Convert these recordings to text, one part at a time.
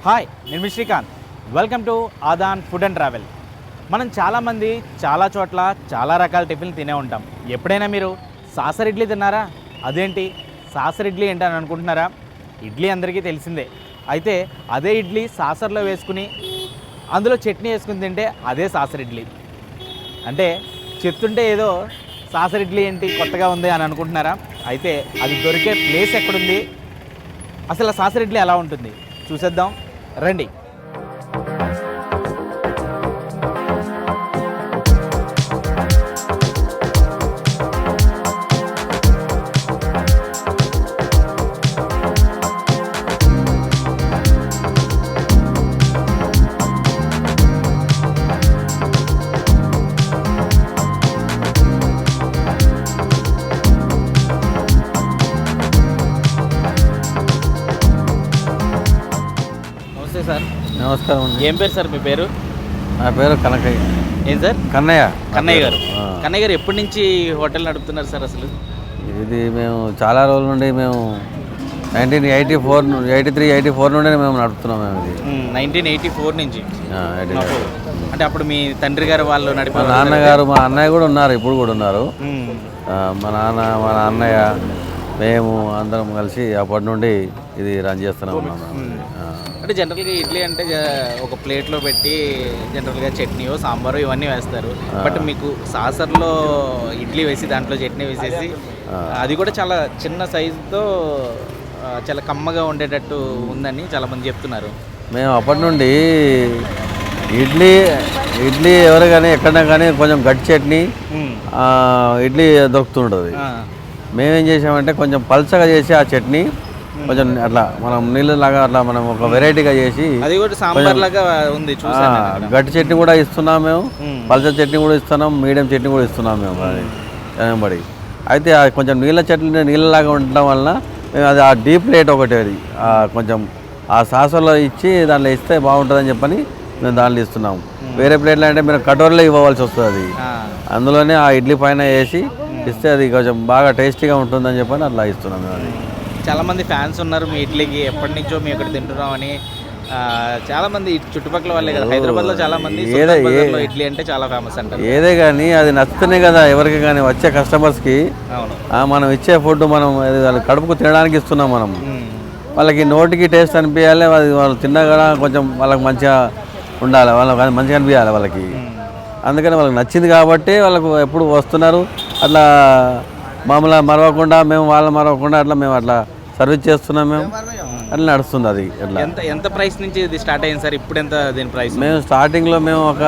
Hi, నేను మీ Srikanth. Welcome to Aadhan food and travel. మనం చాలామంది చాలా చోట్ల చాలా రకాల టిఫిన్లు తినే ఉంటాం. ఎప్పుడైనా మీరు సాసర్ ఇడ్లీ తిన్నారా? అదేంటి సాసర్ ఇడ్లీ ఏంటని అనుకుంటున్నారా? ఇడ్లీ అందరికీ తెలిసిందే. అయితే అదే ఇడ్లీ సాసర్లో వేసుకుని అందులో చట్నీ వేసుకుని తింటే అదే సాసర్ ఇడ్లీ. అంటే చెప్తుంటే ఏదో సాసర్ ఇడ్లీ ఏంటి కొత్తగా ఉంది అని అనుకుంటున్నారా? అయితే అది దొరికే ప్లేస్ ఎక్కడుంది, అసలు సాసర్ ఇడ్లీ ఎలా ఉంటుంది చూసేద్దాం రండి. సార్ నమస్కారం. ఏం పేరు సార్ మీ పేరు? నా పేరు కనకయ్య. ఏం సార్? కన్నయ్య. కన్నయ్య గారు. కన్నయ్య గారు ఎప్పటి నుంచి హోటల్ నడుపుతున్నారు సార్? అసలు ఇది మేము చాలా రోజుల నుండి మేము 1984 నుండి మేము నడుపుతున్నాం. మేము ఇది 1984 నుంచి. అంటే అప్పుడు మీ తండ్రి గారు వాళ్ళు నడిపారు? మా నాన్నగారు, మా అన్నయ్య కూడా ఉన్నారు, ఇప్పుడు కూడా ఉన్నారు. మా అన్నయ్య మేము అందరం కలిసి అప్పటి నుండి ఇది రన్ చేస్తూనే ఉన్నాం. అంటే జనరల్గా ఇడ్లీ అంటే ఒక ప్లేట్లో పెట్టి జనరల్గా చట్నీయో సాంబారో ఇవన్నీ వేస్తారు. బట్ మీకు సాసర్లో ఇడ్లీ వేసి దాంట్లో చట్నీ వేసేసి అది కూడా చాలా చిన్న సైజుతో చాలా కమ్మగా ఉండేటట్టు ఉందని చాలామంది చెప్తున్నారు. మేము అప్పటి నుండి ఇడ్లీ ఎవరు కానీ ఎక్కడైనా కానీ కొంచెం గట్టి చట్నీ ఇడ్లీ దొరుకుతుంటుంది. మేమేం చేసామంటే కొంచెం పల్చగా చేసి ఆ చట్నీ కొంచెం అట్లా మనం నీళ్ళలాగా అట్లా మనం ఒక వెరైటీగా చేసి అది కూడా సాంబార్ లాగా ఉంది. గట్టి చట్నీ కూడా ఇస్తున్నాం మేము, పల్చ చట్నీ కూడా ఇస్తున్నాం, మీడియం చట్నీ కూడా ఇస్తున్నాం మేము. అది అయితే కొంచెం నీళ్ళలాగా ఉండటం వలన మేము అది ఆ డీప్ ప్లేట్ ఒకటి అది కొంచెం ఆ సాసర్లో ఇచ్చి దాంట్లో ఇస్తే బాగుంటుందని చెప్పని మేము దాంట్లో ఇస్తున్నాము. వేరే ప్లేట్లో అంటే మీరు కటోరీలో ఇవ్వవలసి వస్తుంది. అది అందులోనే ఆ ఇడ్లీ పైన వేసి ఇస్తే అది కొంచెం బాగా టేస్టీగా ఉంటుందని చెప్పని అట్లా ఇస్తున్నాం మేము. అది చాలామంది ఫ్యాన్స్ ఉన్నారు మీ ఇడ్లీకి, ఎప్పటి నుంచో మేము ఇక్కడ తింటున్నామని. చాలామంది చుట్టుపక్కల వాళ్ళే కదా, హైదరాబాద్లో చాలామంది ఇడ్లీ అంటే చాలా ఫేమస్ అంటారు. ఏదే కానీ అది నచ్చితేనే కదా ఎవరికి కానీ వచ్చే కస్టమర్స్కి మనం ఇచ్చే ఫుడ్ మనం వాళ్ళకి కడుపుకు తినడానికి ఇస్తున్నాం. మనం వాళ్ళకి నోటికి టేస్ట్ అనిపించాలి, వాళ్ళు తిన్నా కూడా కొంచెం వాళ్ళకి మంచిగా ఉండాలి, వాళ్ళకి మంచిగా అనిపించాలి వాళ్ళకి. అందుకని వాళ్ళకి నచ్చింది కాబట్టి వాళ్ళకు ఎప్పుడు వస్తున్నారు. అట్లా మామూలుగా మరవకుండా మేము వాళ్ళని మరవకుండా అట్లా మేము అట్లా సర్వీస్ చేస్తున్నాం. మేము అట్లా నడుస్తుంది. అది అట్లా ఎంత ప్రైస్ నుంచి ఇది స్టార్ట్ అయింది సార్? ఇప్పుడు ఎంత దీని ప్రైస్? మేము స్టార్టింగ్లో మేము ఒక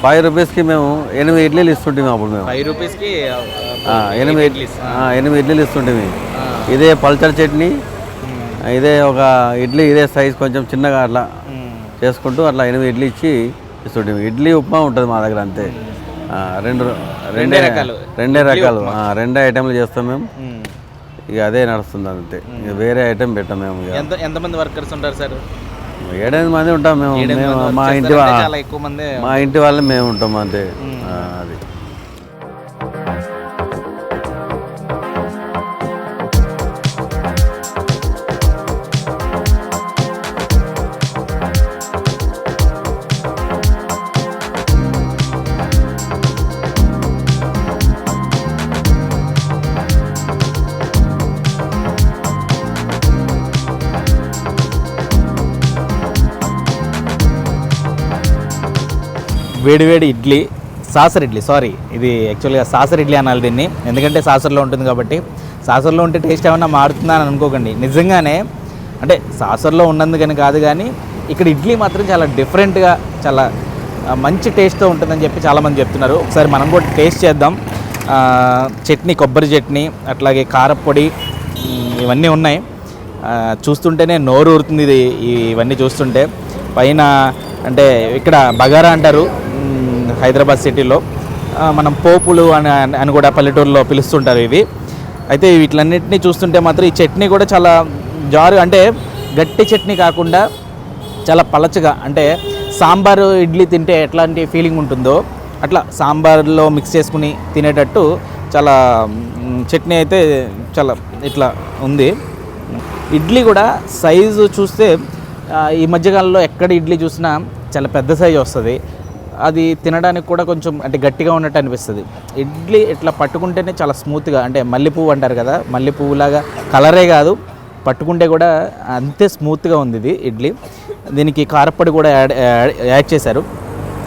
5 రూపీస్కి మేము 8 ఇడ్లీలు ఇస్తుంటాము. అప్పుడు మేము 5 రూపీస్కి 8 ఇడ్లీలు ఇస్తుంటాము. ఇదే పల్చర్ చట్నీ, ఇదే ఒక ఇడ్లీ, ఇదే సైజ్ కొంచెం చిన్నగా అట్లా చేసుకుంటూ అట్లా 8 ఇడ్లీ ఇస్తుంటాము. ఇడ్లీ ఉప్మా ఉంటుంది మా దగ్గర అంతే. రెండే రకాలు 2 ఐటెంలు చేస్తాం మేము. ఇక అదే నడుస్తుంది అంతే, ఇక వేరే ఐటెం పెట్టాం మేము. ఎంతమంది వర్కర్స్ ఉంటారు సార్? 7-8 మంది ఉంటాం మేము. మా ఇంటి వాళ్ళే మేము ఉంటాం అంతే. అది వేడివేడి ఇడ్లీ, సాసర్ ఇడ్లీ. ఇది యాక్చువల్గా సాసర్ ఇడ్లీ అనాలి దీన్ని, ఎందుకంటే సాసర్లో ఉంటుంది కాబట్టి. సాసర్లో ఉంటే టేస్ట్ ఏమన్నా మారుతుందా అని అనుకోకండి. నిజంగానే అంటే సాసర్లో ఉన్నందుకని కాదు, కానీ ఇక్కడ ఇడ్లీ మాత్రం చాలా డిఫరెంట్గా చాలా మంచి టేస్ట్తో ఉంటుందని చెప్పి చాలామంది చెప్తున్నారు. ఒకసారి మనం కూడా టేస్ట్ చేద్దాం. చట్నీ, కొబ్బరి చట్నీ, అట్లాగే కారపొడి ఇవన్నీ ఉన్నాయి. చూస్తుంటేనే నోరు ఊరుతుంది ఇవన్నీ చూస్తుంటే. పైన అంటే ఇక్కడ బగారా అంటారు హైదరాబాద్ సిటీలో, మనం పోపులు అని కూడా పల్లెటూరులో పిలుస్తుంటారు ఇవి. అయితే వీటిలన్నింటినీ చూస్తుంటే మాత్రం ఈ చట్నీ కూడా చాలా అంటే గట్టి చట్నీ కాకుండా చాలా పలచగా, అంటే సాంబారు ఇడ్లీ తింటే ఎట్లాంటి ఫీలింగ్ ఉంటుందో అట్లా సాంబార్లో మిక్స్ చేసుకుని తినేటట్టు చాలా చట్నీ అయితే చాలా ఇట్లా ఉంది. ఇడ్లీ కూడా సైజు చూస్తే ఈ మధ్యకాలంలో ఎక్కడ ఇడ్లీ చూసినా చాలా పెద్ద సైజు వస్తుంది. అది తినడానికి కూడా కొంచెం అంటే గట్టిగా ఉన్నట్టు అనిపిస్తుంది. ఇడ్లీ ఇట్లా పట్టుకుంటేనే చాలా స్మూత్గా, అంటే మల్లెపువ్వు అంటారు కదా, మల్లెపువ్వులాగా కలరే కాదు, పట్టుకుంటే కూడా అంతే స్మూత్గా ఉంది ఇది ఇడ్లీ. దీనికి కారపొడి కూడా యాడ్ చేశారు.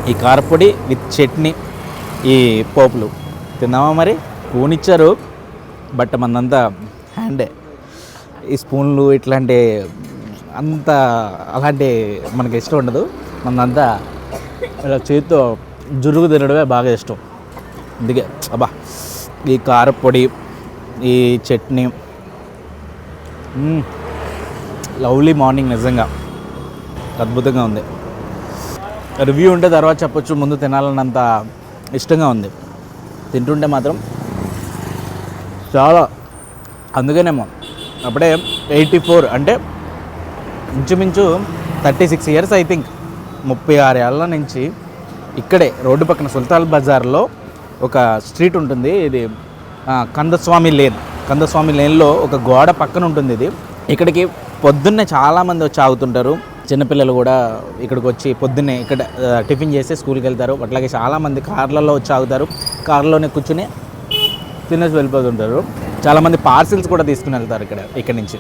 ఈ కారపొడి విత్ చట్నీ, ఈ పోపులు తిందామా మరి. స్పూన్ ఇచ్చారు, బట్ మనంతా హ్యాండే. ఈ స్పూన్లు ఇట్లాంటి అంత అలాంటి మనకి ఇష్టం ఉండదు. మనంతా ఇలా చేతితో జురుగు తినడమే బాగా ఇష్టం. అందుకే అబ్బా ఈ కారపొడి, ఈ చట్నీ, లవ్లీ మార్నింగ్, నిజంగా అద్భుతంగా ఉంది. రివ్యూ ఉంటే తర్వాత చెప్పొచ్చు, ముందు తినాలన్నంత ఇష్టంగా ఉంది. తింటుంటే మాత్రం చాలా, అందుకనేమో అప్పుడే 84 అంటే ఇంచుమించు 36 ఇయర్స్ ఐ థింక్, 36 ఏళ్ళ నుంచి ఇక్కడే రోడ్డు పక్కన సుల్తాన్ బజార్లో ఒక స్ట్రీట్ ఉంటుంది. ఇది కందస్వామి లేన్లో ఒక గోడ పక్కన ఉంటుంది ఇది. ఇక్కడికి పొద్దున్నే చాలామంది వచ్చి ఆగుతుంటారు. చిన్నపిల్లలు కూడా ఇక్కడికి వచ్చి పొద్దున్నే ఇక్కడ టిఫిన్ చేసి స్కూల్కి వెళ్తారు. అట్లాగే చాలామంది కార్లలో వచ్చి ఆగుతారు, కార్లోనే కూర్చుని తినేసి వెళ్ళిపోతుంటారు. చాలామంది పార్సిల్స్ కూడా తీసుకుని వెళ్తారు ఇక్కడ నుంచి.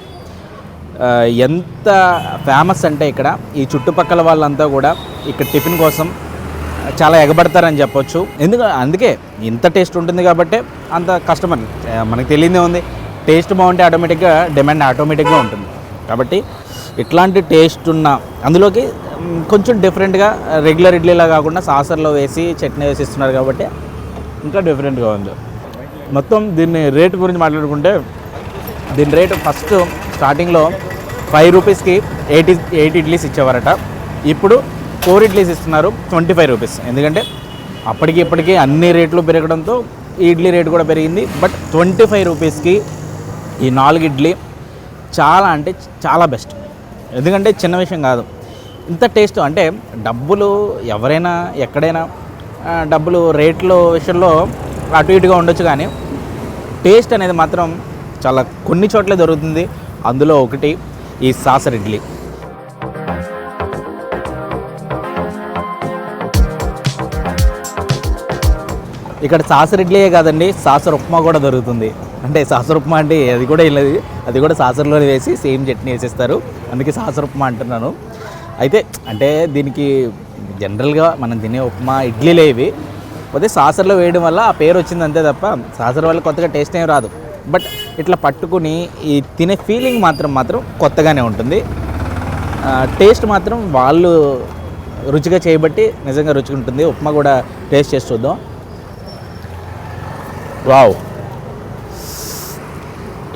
ఎంత ఫేమస్ అంటే ఇక్కడ ఈ చుట్టుపక్కల వాళ్ళంతా కూడా ఇక్కడ టిఫిన్ కోసం చాలా ఎగబడతారని చెప్పొచ్చు. అందుకే ఇంత టేస్ట్ ఉంటుంది కాబట్టి అంత కస్టమర్, మనకు తెలియదే ఉంది. టేస్ట్ బాగుంటే ఆటోమేటిక్గా డిమాండ్ ఆటోమేటిక్గా ఉంటుంది. కాబట్టి ఇట్లాంటి టేస్ట్ ఉన్న అందులోకి కొంచెం డిఫరెంట్గా రెగ్యులర్ ఇడ్లీలా కాకుండా సాసర్లో వేసి చట్నీ వేసి ఇస్తున్నారు కాబట్టి ఇంకా డిఫరెంట్గా ఉంది. మొత్తం దీన్ని రేటు గురించి మాట్లాడుకుంటే, దీని రేటు ఫస్ట్ స్టార్టింగ్లో 5 రూపీస్కి 8 ఇడ్లీస్ ఇచ్చేవారట. ఇప్పుడు 4 ఇడ్లీస్ ఇస్తున్నారు 25 రూపీస్. ఎందుకంటే అప్పటికి ఇప్పటికీ అన్ని రేట్లు పెరగడంతో ఈ ఇడ్లీ రేటు కూడా పెరిగింది. బట్ 25 రూపీస్కి ఈ 4 ఇడ్లీ చాలా అంటే చాలా బెస్ట్. ఎందుకంటే చిన్న విషయం కాదు, ఇంత టేస్ట్. అంటే డబ్బులు ఎవరైనా ఎక్కడైనా డబ్బులు రేట్ల విషయంలో అటు ఇటుగా ఉండొచ్చు, కానీ టేస్ట్ అనేది మాత్రం చాలా కొన్ని చోట్లే దొరుకుతుంది. అందులో ఒకటి ఈ సాసర్ ఇడ్లీ. ఇక్కడ సాసర్ ఇడ్లీయే కాదండి, సాసర్ ఉప్మా కూడా దొరుకుతుంది. అంటే సాసర్ ఉప్మా అంటే అది కూడా వెళ్ళదు, అది కూడా సాసర్లోనే వేసి సేమ్ చట్నీ వేసేస్తారు. అందుకే సాసర్ ఉప్మా అంటున్నాను. అయితే అంటే దీనికి జనరల్గా మనం తినే ఉప్మా ఇడ్లీలే ఇవి, పోతే సాసర్లో వేయడం వల్ల ఆ పేరు వచ్చింది అంతే తప్ప సాసర్ వల్ల కొత్తగా టేస్ట్ ఏం రాదు. బట్ ఇట్లా పట్టుకుని ఈ తినే ఫీలింగ్ మాత్రం కొత్తగానే ఉంటుంది. టేస్ట్ మాత్రం వాళ్ళు రుచిగా చేయబట్టి నిజంగా రుచిగా ఉంటుంది. ఉప్మా కూడా టేస్ట్ చేసి చూద్దాం. వావ్,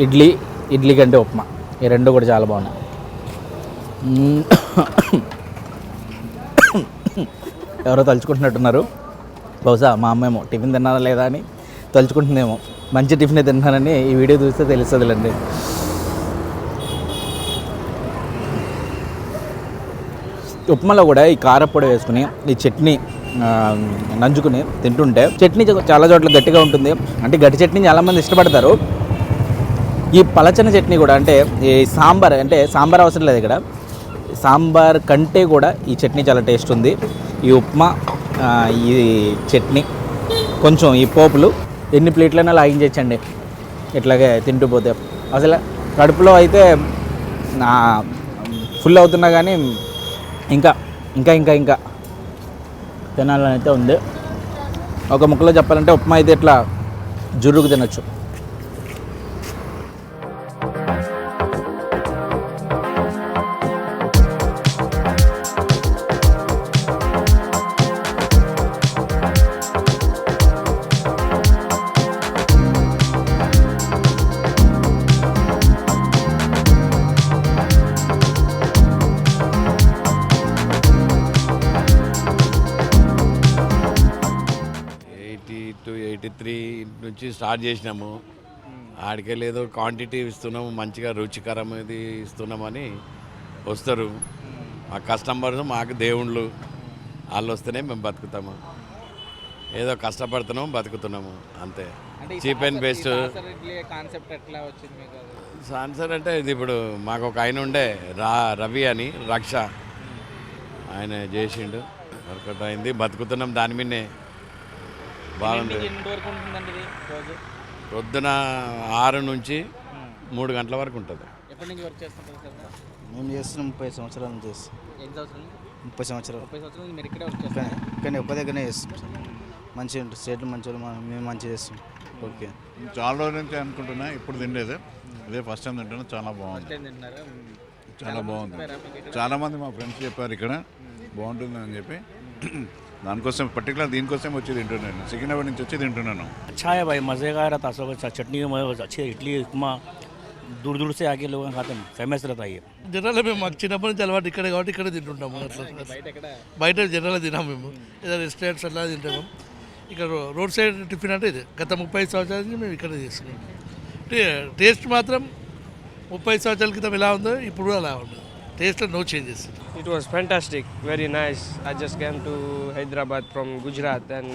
ఇడ్లీ కంటే ఉప్మా, ఈ రెండు కూడా చాలా బాగున్నాయి. ఎవరో తలుచుకుంటున్నట్టున్నారు. బహుశా మా అమ్మేమో టిఫిన్ తిన్నారా లేదా అని తలుచుకుంటుందేమో. మంచి టిఫిన్ తిన్నానని ఈ వీడియో చూస్తే తెలుస్తుందిలేండి. ఉప్మాలో కూడా ఈ కారపొడి వేసుకుని ఈ చట్నీ నంచుకుని తింటుంటే, చట్నీ చాలా చోట్ల గట్టిగా ఉంటుంది. అంటే గట్టి చట్నీ చాలామంది ఇష్టపడతారు. ఈ పలచని చట్నీ కూడా, అంటే ఈ సాంబార్, అంటే సాంబార్ అవసరం లేదు ఇక్కడ, సాంబార్ కంటే కూడా ఈ చట్నీ చాలా టేస్ట్ ఉంది. ఈ ఉప్మా, ఈ చట్నీ, కొంచెం ఈ పోపులు ఎన్ని ప్లేట్లైనా లాగించండి ఇట్లాగే తింటూ పోతే. అసలు కడుపులో అయితే ఫుల్ అవుతున్నా కానీ ఇంకా ఇంకా ఇంకా ఇంకా తినాలని అయితే ఉంది. ఒక ముక్కలో చెప్పాలంటే ఉప్మా అయితే ఇట్లా జుర్రుకు తినచ్చు. నుంచి స్టార్ట్ చేసినాము. ఆడికెళ్ళి ఏదో క్వాంటిటీ ఇస్తున్నాము, మంచిగా రుచికరమైనది ఇస్తున్నామని వస్తారు. మా కస్టమర్స్ మాకు దేవుళ్ళు, వాళ్ళు వస్తేనే మేము బతుకుతాము. ఏదో కష్టపడుతున్నాము, బతుకుతున్నాము అంతే. అంటే cheap and best idli concept ఎట్లా వచ్చింది మీకు? ఆన్సర్ అంటే ఇది ఇప్పుడు మాకు ఒక ఆయన ఉండే రవి అని రక్ష, ఆయన చేసిండు, వర్కౌట్ అయింది, బతుకుతున్నాం దాని మీదనే. బాగుంది. వరకు ఉంటుందండి ఇది రోజు? పొద్దున 6 నుంచి 3 గంటల వరకు ఉంటుంది. ఎప్పటి నుంచి వర్క్ చేస్తుంటారు సార్? మేము చేస్తున్నాం 30 సంవత్సరాల నుంచి చేస్తాం. ఎన్ని సంవత్సరాలు? 30 సంవత్సరాలు. 30 సంవత్సరాలు మీరు ఇక్కడే వర్క్ చేస్తారు? కానీ ఒక్క దగ్గరనే చేస్తాం సార్. మంచిగా ఉంటుంది, స్టేట్లు మంచిగా మేము మంచిగా చేస్తాం. ఓకే. చాలా రోజుల నుంచి అనుకుంటున్నా, ఇప్పుడు తినలేదు, ఇదే ఫస్ట్ టైం తింటున్నా. చాలా బాగుంది, తింటున్నారా? చాలా బాగుంది. చాలామంది మా ఫ్రెండ్స్ చెప్పారు ఇక్కడ బాగుంటుంది అని చెప్పి, దానికోసం పర్టికులర్ దీనికోసం వచ్చి తింటున్నాను. సికింద్రాబాద్ నుంచి వచ్చి తింటున్నాను. अच्छा है भाई, मज़े का रहता सब। अच्छा चटनी अच्छी, इडली उपमा दूर दूर से आके लोग खाते हैं, फेमस रहता है ये। జనరల్గా మేము మాకు చిన్నప్పటి నుంచి అలవాటు ఇక్కడే కాబట్టి ఇక్కడే తింటుంటాము. అట్లా బయట జనరల్గా తినాము మేము, ఏదైనా రెస్టారెంట్స్ అలా తింటాము. ఇక్కడ రోడ్ సైడ్ టిఫిన్ అంటే ఇది గత 35 సంవత్సరాల నుంచి మేము ఇక్కడే తీసుకున్నాం. టేస్ట్ మాత్రం 30 సంవత్సరాల క్రితం ఎలా ఉందో ఇప్పుడు అలా ఉంది. టేస్ట్లో no changes. It was fantastic, very nice. I just came to Hyderabad from Gujarat and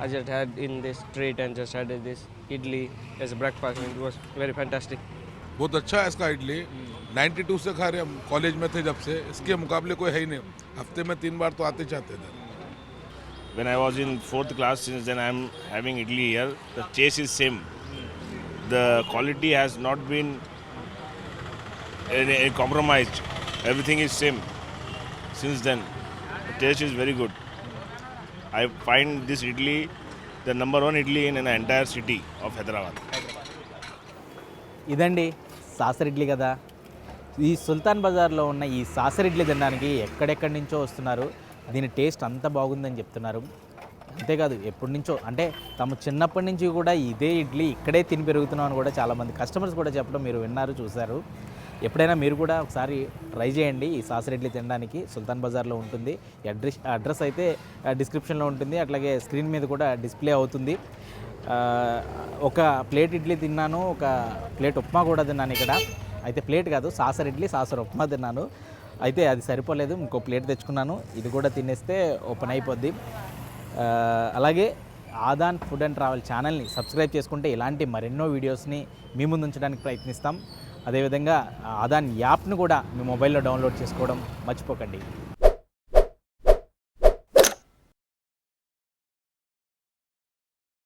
I just had in this street and just had this idli as a breakfast and it was very fantastic. बहुत अच्छा है इसका इडली. 92 से खा रहे हम, college में थे जब से, इसके मुकाबले कोई है ही नहीं. हफ्ते में 3 बार तो आते जाते थे. When I was in 4th class, since then I am having idli here. The taste is same. The quality has not been compromised. Everything is same. Since then, the taste is very good. I find this idli the number 1 idli in an entire city of Hyderabad. ఇదండి saucer idli కదా. ఈ సుల్తాన్ బజార్లో ఉన్న ఈ saucer idli తినడానికి ఎక్కడెక్కడి నుంచో వస్తున్నారు. దీని టేస్ట్ అంత బాగుందని చెప్తున్నారు. అంతేకాదు ఎప్పటి నుంచో అంటే తమ చిన్నప్పటి నుంచి కూడా ఇదే ఇడ్లీ ఇక్కడే తిని పెరుగుతున్నాం అని కూడా చాలామంది కస్టమర్స్ కూడా చెప్పడం మీరు విన్నారు, చూశారు. ఎప్పుడైనా మీరు కూడా ఒకసారి ట్రై చేయండి ఈ సాసర్ ఇడ్లీ తినడానికి. సుల్తాన్ బజార్లో ఉంటుంది. అడ్రస్ అయితే డిస్క్రిప్షన్లో ఉంటుంది, అట్లాగే స్క్రీన్ మీద కూడా డిస్ప్లే అవుతుంది. ఒక ప్లేట్ ఇడ్లీ తిన్నాను, ఒక ప్లేట్ ఉప్మా కూడా తిన్నాను ఇక్కడ. అయితే ప్లేట్ కాదు, సాసర్ ఇడ్లీ సాసర్ ఉప్మా తిన్నాను. అయితే అది సరిపోలేదు, ఇంకో ప్లేట్ తెచ్చుకున్నాను. ఇది కూడా తినేస్తే ఓపెన్ అయిపోద్ది. అలాగే ఆదాన్ ఫుడ్ అండ్ ట్రావెల్ ఛానల్ని సబ్స్క్రైబ్ చేసుకుంటే ఇలాంటి మరెన్నో వీడియోస్ని మీ ముందు ఉంచడానికి ప్రయత్నిస్తాం. అదేవిధంగా ఆదాన్ యాప్ను కూడా మీ మొబైల్లో డౌన్లోడ్ చేసుకోవడం మర్చిపోకండి.